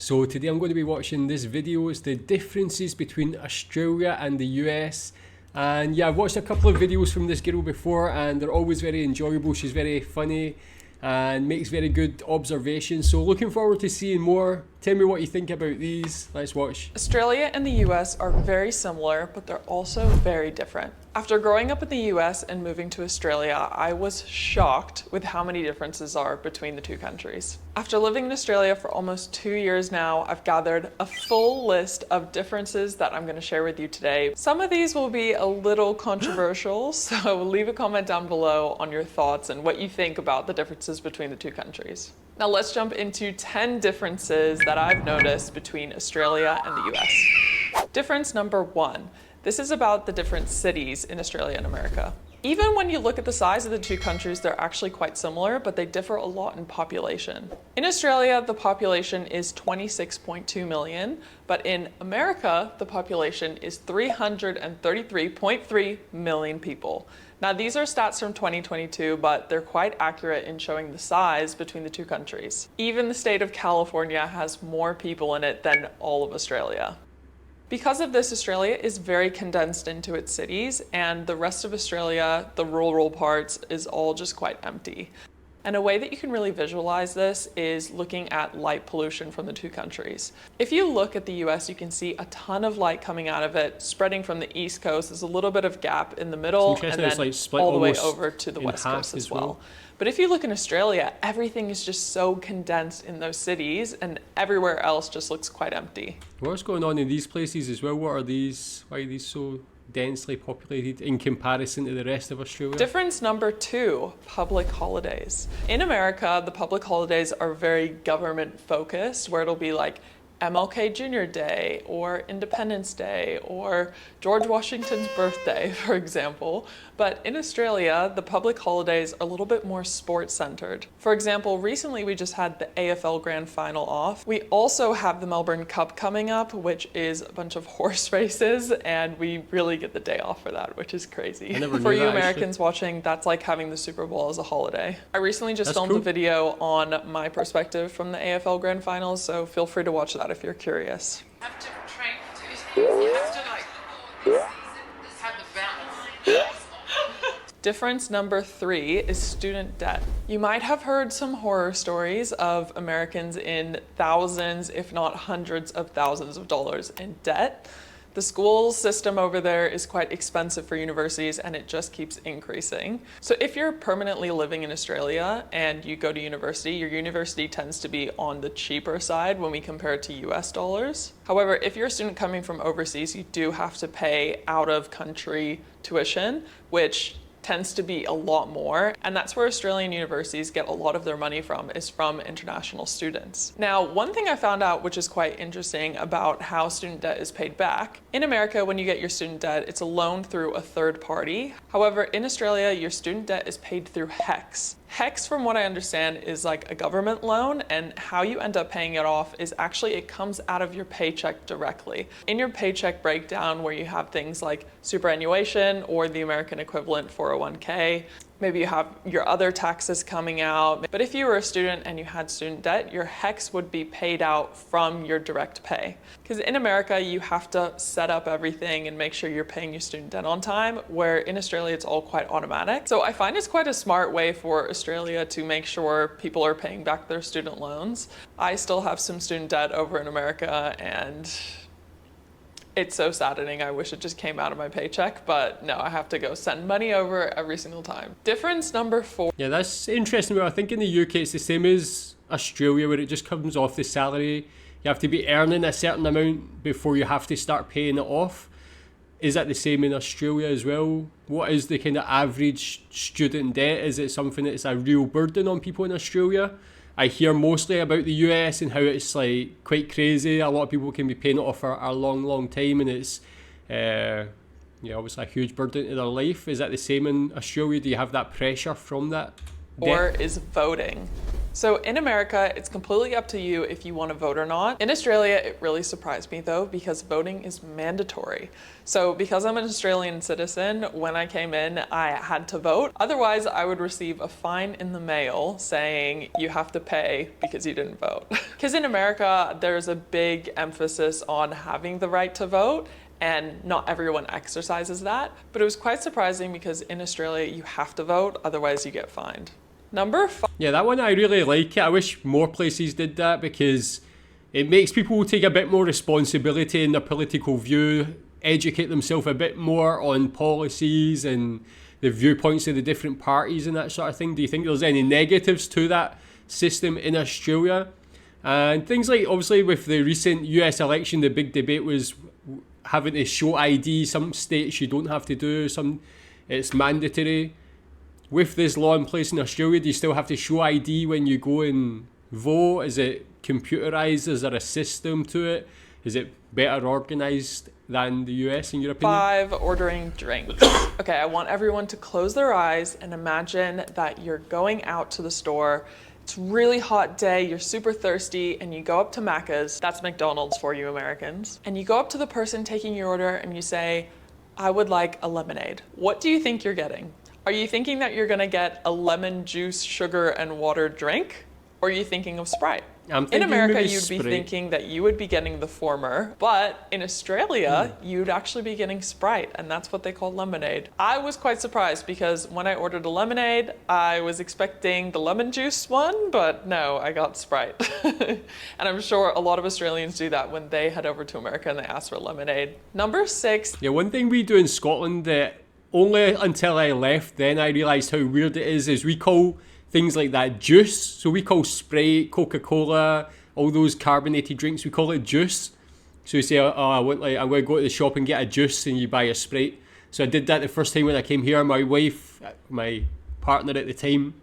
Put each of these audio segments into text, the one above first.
So today I'm going to be watching this video. It's the differences between Australia and the US. And yeah, I've watched a couple of videos from this girl before and they're always very enjoyable. She's very funny and makes very good observations. So looking forward to seeing more. Tell me what you think about these. Let's watch. Australia and the US are very similar, but they're also very different. After growing up in the US and moving to Australia, I was shocked with how many differences are between the two countries. After living in Australia for almost 2 years now, I've gathered a full list of differences that I'm going to share with you today. Some of these will be a little controversial, so leave a comment down below on your thoughts and what you think about the differences between the two countries. Now let's jump into 10 differences that I've noticed between Australia and the US. Difference number 1. This is about the different cities in Australia and America. Even when you look at the size of the two countries, they're actually quite similar, but they differ a lot in population. In Australia, the population is 26.2 million, but in America, the population is 333.3 million people. Now, these are stats from 2022, but they're quite accurate in showing the size between the two countries. Even the state of California has more people in it than all of Australia. Because of this, Australia is very condensed into its cities, and the rest of Australia, the rural parts, is all just quite empty. And a way that you can really visualize this is looking at light pollution from the two countries. If you look at the US, you can see a ton of light coming out of it, spreading from the East Coast. There's a little bit of gap in the middle, and then like all the way over to the West Coast as well. But if you look in Australia, everything is just so condensed in those cities, and everywhere else just looks quite empty. What's going on in these places as well? What are these? Why are these so densely populated in comparison to the rest of Australia? Difference number 2, public holidays. In America, the public holidays are very government focused, where it'll be like MLK Jr. Day or Independence Day or George Washington's birthday, for example. But in Australia, the public holidays are a little bit more sports centered. For example, recently we just had the AFL Grand Final off. We also have the Melbourne Cup coming up, which is a bunch of horse races, and we really get the day off for that, which is crazy. For you Americans watching, that's like having the Super Bowl as a holiday. I recently just filmed a video on my perspective from the AFL Grand Finals, so feel free to watch that if you're curious. You have to train for 2 seasons. You have to like have the balance. Difference number 3 is student debt. You might have heard some horror stories of Americans in thousands, if not hundreds of thousands of dollars in debt. The school system over there is quite expensive for universities, and it just keeps increasing. So if you're permanently living in Australia and you go to university, your university tends to be on the cheaper side when we compare it to US dollars. However, if you're a student coming from overseas, you do have to pay out of country tuition, which tends to be a lot more, and that's where Australian universities get a lot of their money from, is from international students. Now, one thing I found out which is quite interesting about how student debt is paid back. In America, when you get your student debt, it's a loan through a third party. However, in Australia, your student debt is paid through HECS. HECS, from what I understand, is like a government loan, and how you end up paying it off is actually it comes out of your paycheck directly. In your paycheck breakdown, where you have things like superannuation or the American equivalent 401k, maybe you have your other taxes coming out. But if you were a student and you had student debt, your HECS would be paid out from your direct pay. Because in America, you have to set up everything and make sure you're paying your student debt on time, where in Australia, it's all quite automatic. So I find it's quite a smart way for Australia to make sure people are paying back their student loans. I still have some student debt over in America, and it's so saddening. I wish it just came out of my paycheck, but no, I have to go send money over every single time. Difference number 4. Yeah, that's interesting. Well, I think in the UK it's the same as Australia, where it just comes off the salary. You have to be earning a certain amount before you have to start paying it off. Is that the same in Australia as well? What is the kind of average student debt? Is it something that's a real burden on people in Australia? I hear mostly about the US and how it's like quite crazy. A lot of people can be paying it off for a long time, and it's obviously a huge burden to their life. Is that the same in Australia? Do you have that pressure from that debt? Or is voting. So in America, it's completely up to you if you want to vote or not. In Australia, it really surprised me though, because voting is mandatory. So because I'm an Australian citizen, when I came in, I had to vote. Otherwise, I would receive a fine in the mail saying you have to pay because you didn't vote. Because in America, there's a big emphasis on having the right to vote, and not everyone exercises that. But it was quite surprising because in Australia, you have to vote, otherwise you get fined. Number 5. Yeah, that one I really like it. I wish more places did that because it makes people take a bit more responsibility in their political view, educate themselves a bit more on policies and the viewpoints of the different parties and that sort of thing. Do you think there's any negatives to that system in Australia? And things like, obviously, with the recent US election, the big debate was having to show ID. Some states you don't have to do, some it's mandatory. With this law in place in Australia, do you still have to show ID when you go and vote? Is it computerised? Is there a system to it? Is it better organised than the US in your opinion? 5, ordering drinks. Okay, I want everyone to close their eyes and imagine that you're going out to the store. It's a really hot day, you're super thirsty, and you go up to Macca's. That's McDonald's for you Americans. And you go up to the person taking your order and you say, I would like a lemonade. What do you think you're getting? Are you thinking that you're gonna get a lemon juice, sugar, and water drink? Or are you thinking of Sprite? In America, you'd be thinking that you would be getting the former, but in Australia, you'd actually be getting Sprite, and that's what they call lemonade. I was quite surprised because when I ordered a lemonade, I was expecting the lemon juice one, but no, I got Sprite. And I'm sure a lot of Australians do that when they head over to America and they ask for lemonade. Number 6. Yeah, one thing we do in Scotland that only until I left, then I realised how weird it is we call things like that juice. So we call Sprite, Coca-Cola, all those carbonated drinks, we call it juice. So you say, oh, I'm going to go to the shop and get a juice, and you buy a Sprite. So I did that the first time when I came here. My wife, my partner at the time,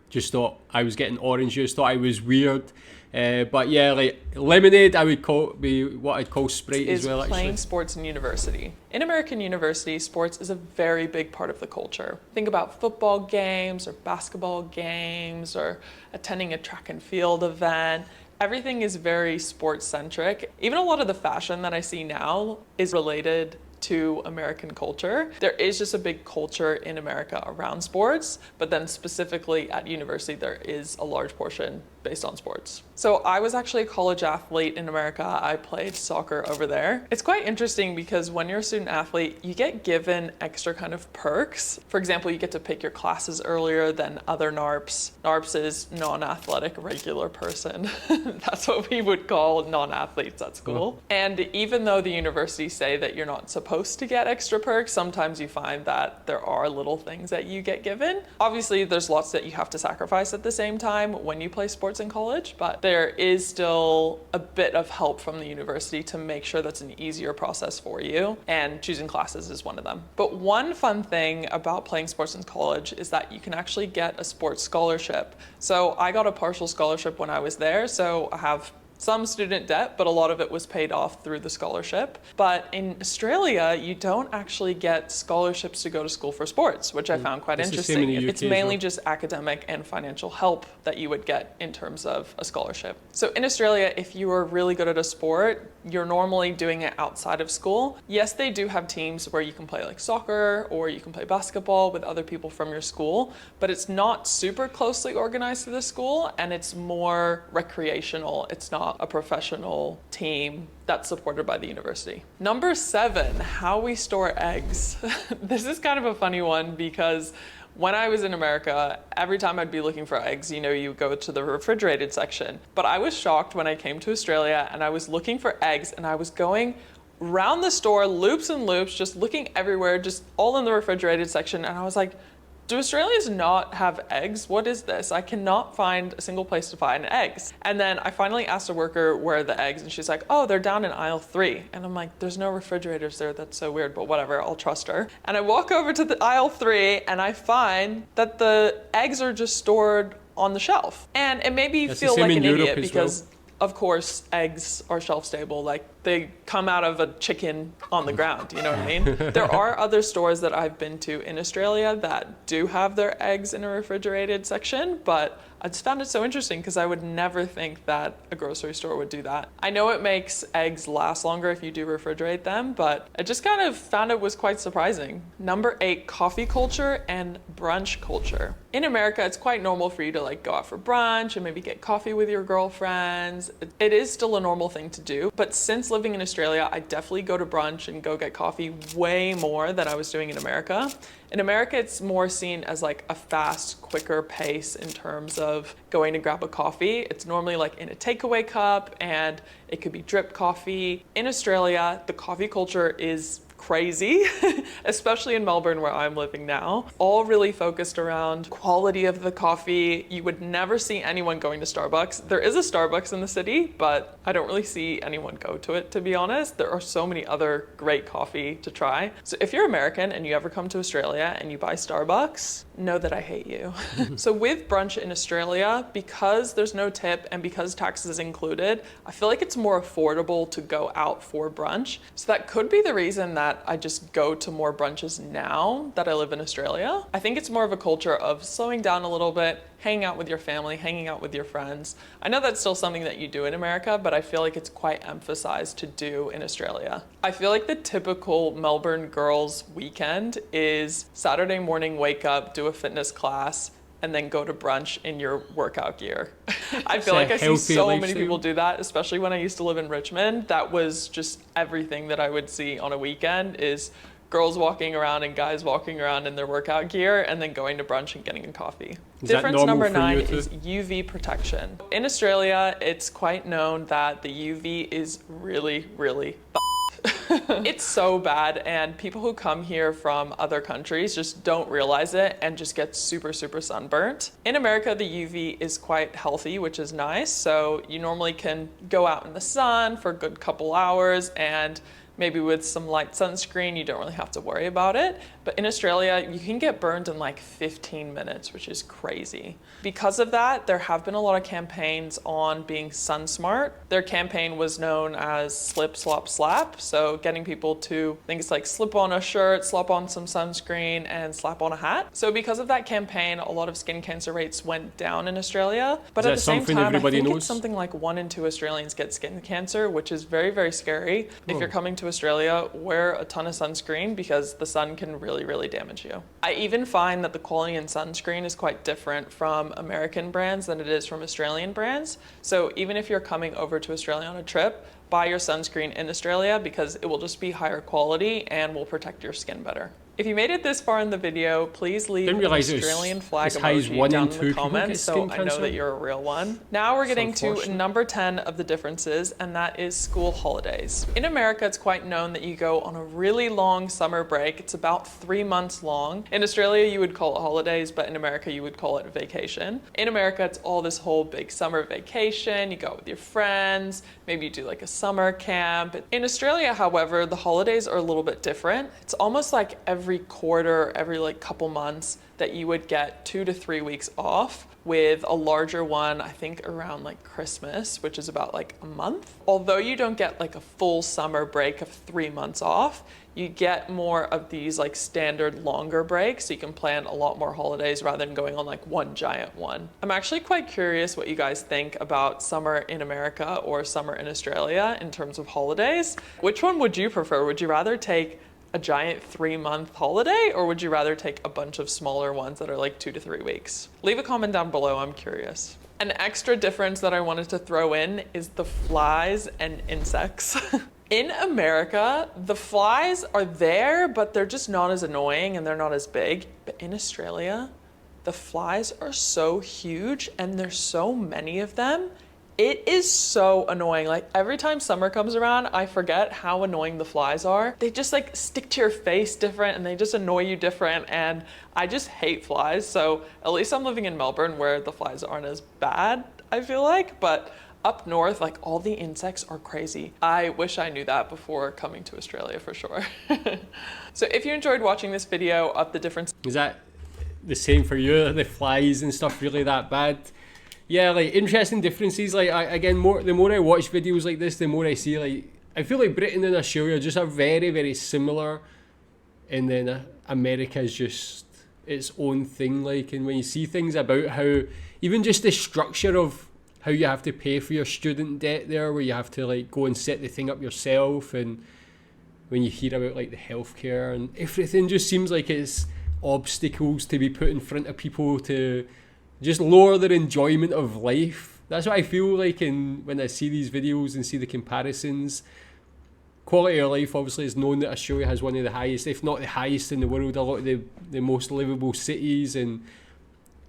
just thought I was getting orange juice, thought I was weird. But yeah, like lemonade, I would be what I'd call Sprite as well. Is playing actually. sports in university. In American university, sports is a very big part of the culture. Think about football games or basketball games or attending a track and field event. Everything is very sports centric. Even a lot of the fashion that I see now is related to American culture. There is just a big culture in America around sports, but then specifically at university, there is a large portion based on sports. So I was actually a college athlete in America. I played soccer over there. It's quite interesting because when you're a student athlete, you get given extra kind of perks. For example, you get to pick your classes earlier than other NARPs. NARPs is non-athletic regular person. That's what we would call non-athletes at school. And even though the universities say that you're not supposed to get extra perks, sometimes you find that there are little things that you get given. Obviously, there's lots that you have to sacrifice at the same time when you play sports in college, but there is still a bit of help from the university to make sure that's an easier process for you, and choosing classes is one of them. But one fun thing about playing sports in college is that you can actually get a sports scholarship. So I got a partial scholarship when I was there, so I have some student debt, but a lot of it was paid off through the scholarship. But in Australia, you don't actually get scholarships to go to school for sports, which I found quite interesting. It's mainly just academic and financial help that you would get in terms of a scholarship. So in Australia, if you are really good at a sport, you're normally doing it outside of school. Yes, they do have teams where you can play like soccer or you can play basketball with other people from your school, but it's not super closely organized to the school, and it's more recreational. It's not a professional team that's supported by the university. Number 7, how we store eggs. This is kind of a funny one because when I was in America, every time I'd be looking for eggs, you go to the refrigerated section. But I was shocked when I came to Australia and I was looking for eggs, and I was going around the store, loops and loops, just looking everywhere, just all in the refrigerated section. And I was like, do Australians not have eggs? What is this? I cannot find a single place to find eggs. And then I finally asked a worker where are the eggs, and she's like, oh, they're down in aisle 3. And I'm like, there's no refrigerators there. That's so weird, but whatever, I'll trust her. And I walk over to the aisle 3 and I find that the eggs are just stored on the shelf. And it made me feel like an idiot because of course, eggs are shelf stable. Like, they come out of a chicken on the ground, you know what I mean? There are other stores that I've been to in Australia that do have their eggs in a refrigerated section, but I just found it so interesting because I would never think that a grocery store would do that. I know it makes eggs last longer if you do refrigerate them, but I just kind of found it was quite surprising. Number 8, coffee culture and brunch culture. In America, it's quite normal for you to like go out for brunch and maybe get coffee with your girlfriends. It is still a normal thing to do, but since living in Australia, I definitely go to brunch and go get coffee way more than I was doing in America. In America, it's more seen as like a fast, quicker pace in terms of going to grab a coffee. It's normally like in a takeaway cup and it could be drip coffee. In Australia, the coffee culture is crazy, especially in Melbourne where I'm living now. All really focused around quality of the coffee. You would never see anyone going to Starbucks. There is a Starbucks in the city, but I don't really see anyone go to it, to be honest. There are so many other great coffee to try. So if you're American and you ever come to Australia and you buy Starbucks, know that I hate you. So with brunch in Australia, because there's no tip and because taxes is included, I feel like it's more affordable to go out for brunch. So that could be the reason that I just go to more brunches now that I live in Australia. I think it's more of a culture of slowing down a little bit, hanging out with your family, hanging out with your friends. I know that's still something that you do in America, but I feel like it's quite emphasized to do in Australia. I feel like the typical Melbourne girls weekend is Saturday morning, wake up, do a fitness class, and then go to brunch in your workout gear. I feel like I see so many people do that, especially when I used to live in Richmond. That was just everything that I would see on a weekend is girls walking around and guys walking around in their workout gear and then going to brunch and getting a coffee. Difference number 9 is UV protection. In Australia, it's quite known that the UV is really, really it's so bad, and people who come here from other countries just don't realize it and just get super, super sunburnt. In America, the UV is quite healthy, which is nice. So you normally can go out in the sun for a good couple hours and maybe with some light sunscreen, you don't really have to worry about it. But in Australia, you can get burned in like 15 minutes, which is crazy. Because of that, there have been a lot of campaigns on being sun smart. Their campaign was known as slip, slop, slap. So getting people to, I think it's like slip on a shirt, slap on some sunscreen, and slap on a hat. So because of that campaign, a lot of skin cancer rates went down in Australia. But at the same time, I think it's something like 1 in 2 Australians get skin cancer, which is very, very scary. If you're coming to Australia, wear a ton of sunscreen because the sun can really damage you. I even find that the quality in sunscreen is quite different from American brands than it is from Australian brands. So even if you're coming over to Australia on a trip, buy your sunscreen in Australia because it will just be higher quality and will protect your skin better. If you made it this far in the video, please leave an Australian flag emoji down in the comments so I know that you're a real one. Now we're getting to number 10 of the differences, and that is school holidays. In America, it's quite known that you go on a really long summer break. It's about 3 months long. In Australia, you would call it holidays, but in America, you would call it a vacation. In America, it's all this whole big summer vacation. You go out with your friends, maybe you do like a summer camp. In Australia, however, the holidays are a little bit different. It's almost like every quarter, every like couple months that you would get 2 to 3 weeks off, with a larger one, I think around like Christmas, which is about like a month. Although you don't get like a full summer break of 3 months off, you get more of these like standard longer breaks, so you can plan a lot more holidays rather than going on like one giant one. I'm actually quite curious what you guys think about summer in America or summer in Australia in terms of holidays. Which one would you prefer? Would you rather take a giant 3-month holiday, or would you rather take a bunch of smaller ones that are like 2 to 3 weeks? Leave a comment down below, I'm curious. An extra difference that I wanted to throw in is the flies and insects. In America, the flies are there, but they're just not as annoying and they're not as big. But in Australia, the flies are so huge and there's so many of them. It is so annoying. Like every time summer comes around, I forget how annoying the flies are. They just like stick to your face different and they just annoy you different, and I just hate flies. So at least I'm living in Melbourne where the flies aren't as bad, I feel like, but up north, like all the insects are crazy. I wish I knew that before coming to Australia for sure. So if you enjoyed watching this video of the difference. Is that the same for you? Are the flies and stuff really that bad? Yeah, like interesting differences. Like the more I watch videos like this, the more I see like, I feel like Britain and Australia just are very, very similar, and then America is just, its own thing, like, and when you see things about how even just the structure of how you have to pay for your student debt there, where you have to like go and set the thing up yourself, and when you hear about like the healthcare and everything, just seems like it's obstacles to be put in front of people to just lower their enjoyment of life. That's what I feel like when I see these videos and see the comparisons. Quality of life obviously is known that Australia has one of the highest, if not the highest in the world, a lot of the most livable cities, and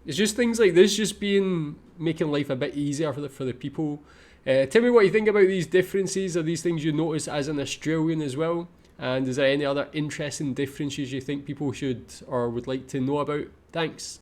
it's just things like this just making life a bit easier for the people. Tell me what you think about these differences. Are these things you notice as an Australian as well? And is there any other interesting differences you think people should or would like to know about? Thanks.